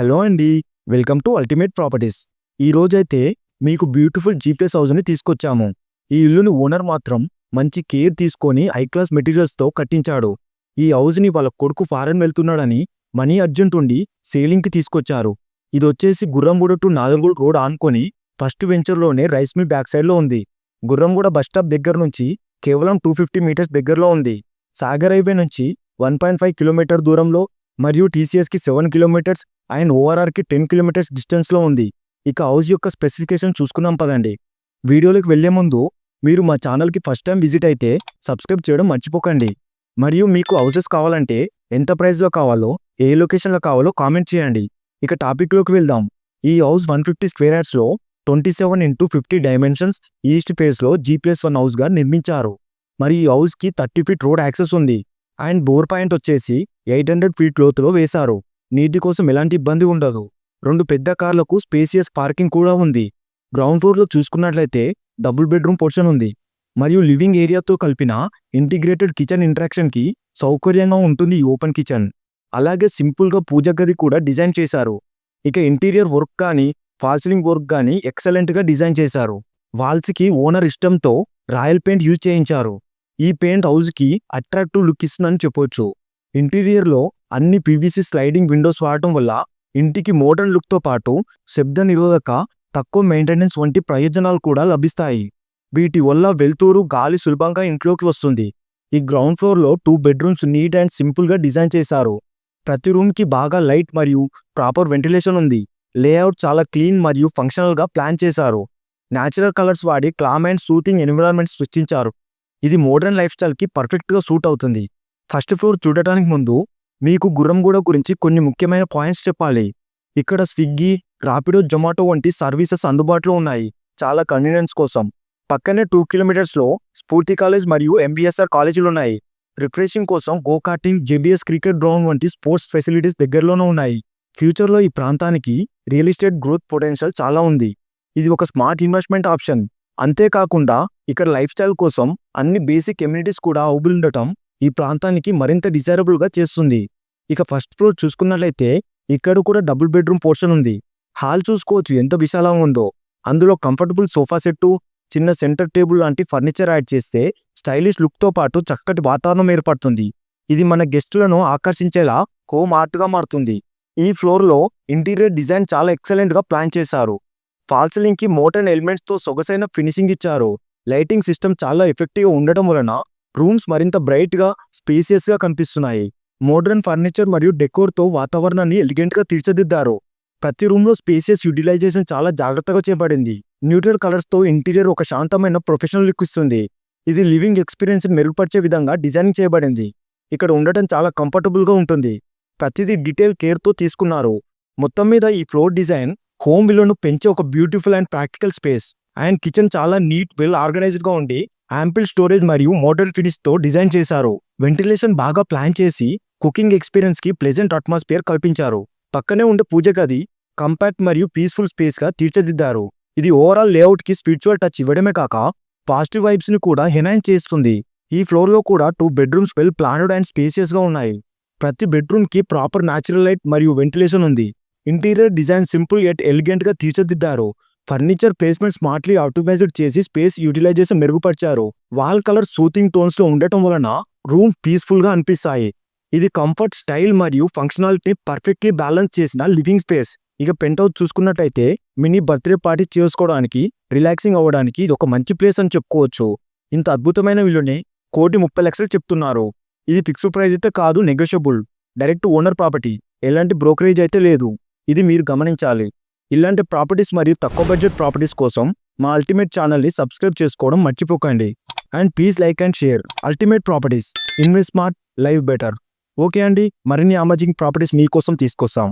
Hello అండి. Welcome to ultimate properties. ఈరోజైతే మీకు బ్యూటిఫుల్ జీపీఎస్ హౌస్‌ని తీసుకొచ్చాము. ఈ ఇల్లుని ఓనర్ మాత్రం మంచి కేర్ తీసుకొని హై క్లాస్ మెటీరియల్స్‌తో కట్టించాడు. ఈ హౌస్‌ని వాళ్ళ కొడుకు ఫారెన్ వెళ్తున్నాడని మనీ అర్జెంట్ ఉండి సేలింగ్‌కి తీసుకొచ్చారు. ఇదొచ్చేసి గుర్రంగూడ టు నాగర్గూడ రోడ్ ఆనుకొని ఫస్ట్ వెంచర్‌లోనే రైస్ మిల్ బ్యాక్ సైడ్‌లో ఉంది. గుర్రంగూడ బస్ స్టాప్ దగ్గర నుంచి కేవలం 250 మీటర్స్ దగ్గరలో ఉంది. సాగర్ హైవే నుంచి 1.5 కిలోమీటర్ దూరంలో మరియు టీసీఎస్‌కి 7 కిలోమీటర్స్ అండ్ ఓఆర్ఆర్‌కి 10 కిలోమీటర్స్ డిస్టెన్స్‌లో ఉంది. ఇక హౌస్ యొక్క స్పెసిఫికేషన్ చూసుకుందాం పదండి. వీడియోలోకి వెళ్లే ముందు మీరు మా ఛానల్‌కి ఫస్ట్ టైం విజిట్ అయితే సబ్స్క్రైబ్ చేయడం మర్చిపోకండి. మరియు మీకు హౌసెస్ కావాలంటే ఎంత ప్రైస్‌లో కావాలో, ఏ లొకేషన్‌లో కావాలో కామెంట్ చేయండి. ఇక టాపిక్‌లోకి వెళ్దాం. ఈ హౌస్ 150 స్క్వేర్ యార్డ్స్‌లో 27x50 డైమెన్షన్స్ ఈస్ట్ ఫేస్‌లో G+1 హౌస్‌గా నిర్మించారు. మరి ఈ హౌస్‌కి 30 ఫీట్ రోడ్ యాక్సెస్ ఉంది. అండ్ బోర్ పాయింట్ వచ్చేసి 800 ఫీట్ లోతులో వేశారు. నీటి కోసం ఎలాంటి ఇబ్బంది ఉండదు. 2 పెద్ద కార్లకు స్పేసియస్ పార్కింగ్ కూడా ఉంది. గ్రౌండ్ ఫ్లోర్లో చూసుకున్నట్లయితే డబుల్ బెడ్రూమ్ పోర్షన్ ఉంది. మరియు లివింగ్ ఏరియాతో కలిపిన ఇంటిగ్రేటెడ్ కిచెన్ ఇంటరాక్షన్‌కి సౌకర్యంగా ఉంటుంది ఈ ఓపెన్ కిచెన్. అలాగే సింపుల్‌గా పూజ గది కూడా డిజైన్ చేశారు. ఇక ఇంటీరియర్ వర్క్ కానీ, ఫాల్ సీలింగ్ వర్క్ కానీ ఎక్సలెంట్‌గా డిజైన్ చేశారు. వాల్స్‌కి ఓనర్ ఇష్టంతో రాయల్ పెయింట్ యూజ్ చేయించారు. ఈ పెయింట్ హౌస్‌కి అట్రాక్టివ్ లుక్ ఇస్తుందని చెప్పొచ్చు. ఇంటీరియర్‌లో అన్ని పీవీసీ స్లైడింగ్ విండోస్ వాడటం వల్ల ఇంటికి మోడర్న్ లుక్‌తో పాటు శబ్ద నిరోధక, తక్కువ మెయింటెనెన్స్ వంటి ప్రయోజనాలు కూడా లభిస్తాయి. వీటి వల్ల వెలుతురు, గాలి సులభంగా ఇంట్లోకి వస్తుంది. ఈ గ్రౌండ్ ఫ్లోర్‌లో 2 బెడ్రూమ్స్ నీట్ అండ్ సింపుల్‌గా డిజైన్ చేశారు. ప్రతి రూమ్‌కి బాగా లైట్ మరియు ప్రాపర్ వెంటిలేషన్ ఉంది. లేఅవుట్ చాలా క్లీన్ మరియు ఫంక్షనల్‌గా ప్లాన్ చేశారు. న్యాచురల్ కలర్స్ వాడి క్లామ్ అండ్ సూతింగ్ ఎన్విరాన్మెంట్ సృష్టించారు. ఇది మోడర్న్ లైఫ్ స్టైల్‌కి పర్ఫెక్ట్‌గా సూట్ అవుతుంది. ఫస్ట్ ఫ్లోర్ చూడటానికి ముందు మీకు గుర్రంగూడ గురించి కొన్ని ముఖ్యమైన పాయింట్స్ చెప్పాలి. ఇక్కడ స్విగ్గీ, రాపిడో, జొమాటో వంటి సర్వీసెస్ అందుబాటులో ఉన్నాయి. చాలా కన్వీనియన్స్ కోసం. పక్కనే 2 కిలోమీటర్స్‌లో స్ఫూర్తి కాలేజ్ మరియు ఎంబీఎస్ఆర్ కాలేజీలు ఉన్నాయి. రిఫ్రెషింగ్ కోసం go karting, JBS cricket ground వంటి స్పోర్ట్స్ ఫెసిలిటీస్ దగ్గరలోనే ఉన్నాయి. ఫ్యూచర్‌లో ఈ ప్రాంతానికి రియల్ ఎస్టేట్ గ్రోత్ పొటెన్షియల్ చాలా ఉంది. ఇది ఒక స్మార్ట్ ఇన్వెస్ట్మెంట్ ఆప్షన్. అంతేకాకుండా ఇక్కడ లైఫ్ స్టైల్ కోసం అన్ని బేసిక్ ఎమ్యూనిటీస్ కూడా అవైలబుల్ ఉండటం ఈ ప్రాంతానికి మరింత డిజైరబుల్‌గా చేస్తుంది. ఇక ఫస్ట్ ఫ్లోర్ చూసుకున్నట్లయితే ఇక్కడ కూడా డబుల్ బెడ్రూమ్ పోర్షన్ ఉంది. హాల్ చూసుకోవచ్చు ఎంత విశాలంగా ఉందో. అందులో కంఫర్టబుల్ సోఫా సెట్టు, చిన్న సెంటర్ టేబుల్ లాంటి ఫర్నిచర్ యాడ్ చేస్తే స్టైలిష్ లుక్‌తో పాటు చక్కటి వాతావరణం ఏర్పడుతుంది. ఇది మన గెస్టులను ఆకర్షించేలా హోమ్ ఆర్ట్‌గా మారుతుంది. ఈ ఫ్లోర్‌లో ఇంటీరియర్ డిజైన్ చాలా ఎక్సలెంట్‌గా ప్లాన్ చేశారు. ఫాల్ సీలింగ్‌కి మోడర్న్ ఎలిమెంట్స్‌తో సొగసైన ఫినిషింగ్ ఇచ్చారు. లైటింగ్ సిస్టమ్ చాలా ఎఫెక్టివ్‌గా ఉండటం వలన రూమ్స్ మరింత బ్రైట్‌గా, స్పేసియస్‌గా కనిపిస్తున్నాయి. మోడర్న్ ఫర్నిచర్ మరియు డెకోర్‌తో వాతావరణాన్ని ఎలిగెంట్‌గా తీర్చిదిద్దారు. ప్రతి రూమ్‌లో స్పేసియస్ యూటిలైజేషన్ చాలా జాగ్రత్తగా చేయబడింది. న్యూట్రల్ కలర్స్‌తో ఇంటీరియర్ ఒక శాంతమైన ప్రొఫెషనల్ లుక్ ఇస్తుంది. ఇది లివింగ్ ఎక్స్‌పీరియన్స్‌ని మెరుగుపరిచే విధంగా డిజైనింగ్ చేయబడింది. ఇక్కడ ఉండటం చాలా కంఫర్టబుల్‌గా ఉంటుంది. ప్రతిదీ డీటెయిల్ కేర్‌తో తీసుకున్నారు. మొత్తం మీద ఈ ఫ్లోర్ డిజైన్ హోమ్ విలువను పెంచే ఒక beautiful and practical space. And kitchen చాలా నీట్, వెల్ ఆర్గనైజ్డ్‌గా ఉండి యాంపిల్ స్టోరేజ్ మరియు మోడర్న్ ఫినిష్‌తో డిజైన్ చేశారు. వెంటిలేషన్ బాగా ప్లాన్ చేసి కుకింగ్ ఎక్స్‌పీరియన్స్‌కి ప్లెజెంట్ అట్మాస్ఫియర్ కల్పించారు. పక్కనే ఉండే పూజ గది కంపాక్ట్ మరియు పీస్‌ఫుల్ స్పేస్‌గా తీర్చిదిద్దారు. ఇది ఓవరాల్ లేఅవుట్‌కి స్పిరిచువల్ టచ్ ఇవ్వడమే కాక పాజిటివ్ వైబ్స్‌ని కూడా ఎన్హాన్స్ చేస్తుంది. ఈ ఫ్లోర్‌లో కూడా 2 బెడ్రూమ్స్ వెల్ ప్లాన్డ్ అండ్ స్పేసియస్‌గా ఉన్నాయి. ప్రతి బెడ్రూమ్‌కి ప్రాపర్ న్యాచురల్ లైట్ మరియు వెంటిలేషన్ ఉంది. ఇంటీరియర్ డిజైన్ సింపుల్ యట్ ఎలిగెంట్‌గా తీర్చిదిద్దారు. ఫర్నిచర్ ప్లేస్మెంట్ స్మార్ట్‌లీ ఆప్టిమైజ్డ్ చేసి స్పేస్ యూటిలైజేషన్ మెరుగుపరిచారు. వాల్ కలర్ సూతింగ్ టోన్స్‌లో ఉండటం వలన రూమ్ పీస్‌ఫుల్‌గా అనిపిస్తాయి. ఇది కంఫర్ట్, స్టైల్ మరియు ఫంక్షనాలిటీని పర్ఫెక్ట్‌లీ బ్యాలెన్స్ చేసిన లివింగ్ స్పేస్. ఇక పెంట్ హౌస్ చూసుకున్నట్టయితే మినీ బర్త్‌డే పార్టీ చేసుకోవడానికి, రిలాక్సింగ్ అవ్వడానికి ఇది ఒక మంచి ప్లేస్ అని చెప్పుకోవచ్చు. ఇంత అద్భుతమైన విలువని 1,30,00,000 చెప్తున్నారు. ఇది ఫిక్స్డ్ ప్రైస్ అయితే కాదు, నెగోషియబుల్. Direct owner property. ఎలాంటి బ్రోకరేజ్ అయితే లేదు. ఇది మీరు గమనించాలి. ఇలాంటి ప్రాపర్టీస్ మరియు తక్కువ బడ్జెట్ ప్రాపర్టీస్ కోసం మా అల్టిమేట్ ఛానల్‌ని సబ్స్క్రైబ్ చేసుకోవడం మర్చిపోకండి. And please like and share. Ultimate properties. Invest smart, live better. Okay అండి, మరిన్ని అమేజింగ్ ప్రాపర్టీస్ మీకోసం తీసుకొస్తాం.